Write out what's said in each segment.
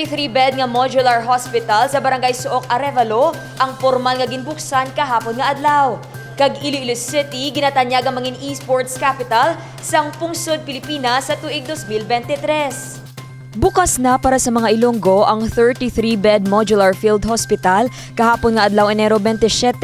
33-bed nga modular hospital sa Barangay Suok, Arevalo ang formal nga ginbuksan kahapon nga adlaw. Kag Iloilo City ginatanyag ang mangin esports capital sang pungsod Pilipinas sa tuig 2023. Bukas na para sa mga Ilonggo ang 33-bed modular field hospital kahapon nga adlaw Enero 27.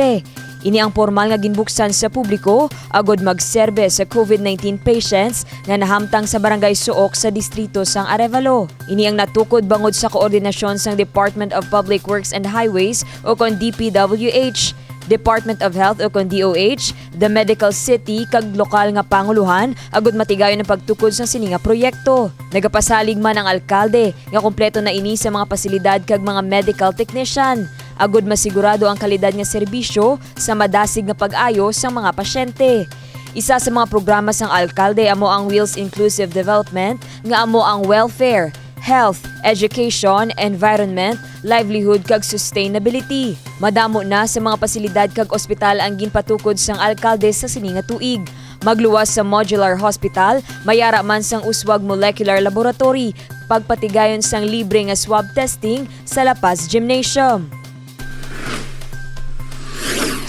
Ini ang formal nga ginbuksan sa publiko agod magserbe sa COVID-19 patients nga nahamtang sa Barangay Suok sa distrito sang Arevalo. Ini ang natukod bangod sa koordinasyon sang Department of Public Works and Highways o kon DPWH, Department of Health o kon DOH, the Medical City kag lokal nga panguluhan agud matigayon ang pagtukod sa sini nga proyekto. Nagapasalig man ang alkalde nga kompleto na ini sa mga pasilidad kag mga medical technician. Agud masigurado ang kalidad nga serbisyo sa madasig nga pag-ayo sa mga pasyente. Isa sa mga programa sang alkalde amo ang Wheels Inclusive Development nga amo ang welfare, health, education, environment, livelihood kag sustainability. Madamo na sa mga pasilidad kag ospital ang ginpatukod sang alkalde sa sini nga tuig. Magluwas sa modular hospital, mayara man sang uswag molecular laboratory, pagpatigayon sang libre nga swab testing sa La Paz Gymnasium.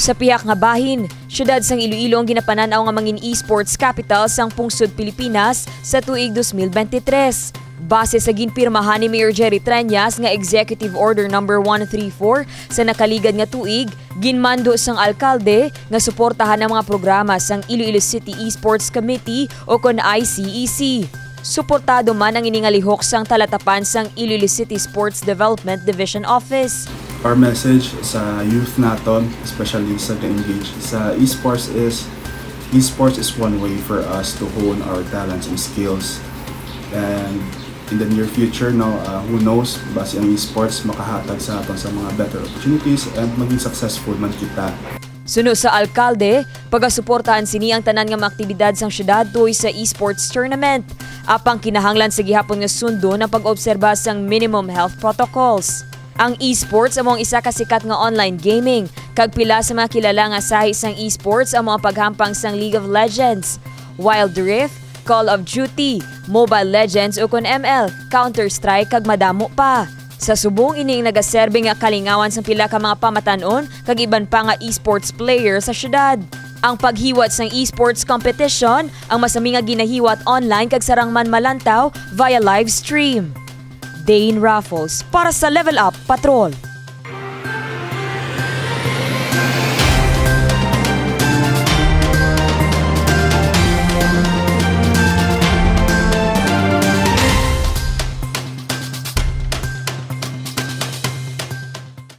Sa piyak nga bahin, syudad sang Iloilo ang ginapananaw nga mangin esports capital sang pungsod Pilipinas sa tuig 2023. Base sa ginpirmahan ni Mayor Jerry Treñas nga Executive Order No. 134 sa nakaligad nga tuig, ginmando sang alkalde nga suportahan ang mga programa sang Iloilo City Esports Committee o kon ICEC. Suportado man ang iningalihok sang talatapan sang Iloilo City Sports Development Division Office. Our message sa youth naton, especially sa ka-engage sa esports is one way for us to hone our talents and skills. And in the near future, who knows, base ang esports makahatag sa aton sa mga better opportunities and maging successful man kita. Suno sa alkalde, pagasuportahan sini ang tanan nga mga aktibidad sang syudad tuoy sa esports tournament. Apang kinahanglan sa gihapon nga sundo ng pag-obserba sang minimum health protocols. Ang esports among isa ka sikat nga online gaming, kag pila sa mga kilala nga sahi sang esports ang mga paghampang sang League of Legends, Wild Rift, Call of Duty, Mobile Legends o kon ML, Counter-Strike kag madamo pa. Sa subong ining nagaserbe nga kalingawan sang pila ka mga pamatanon kag iban pa nga esports player sa syudad. Ang paghiwat sang esports competition ang masami nga ginahiwat online kag sarang man malantaw via live stream. Dane Raffles para sa Level Up Patrol.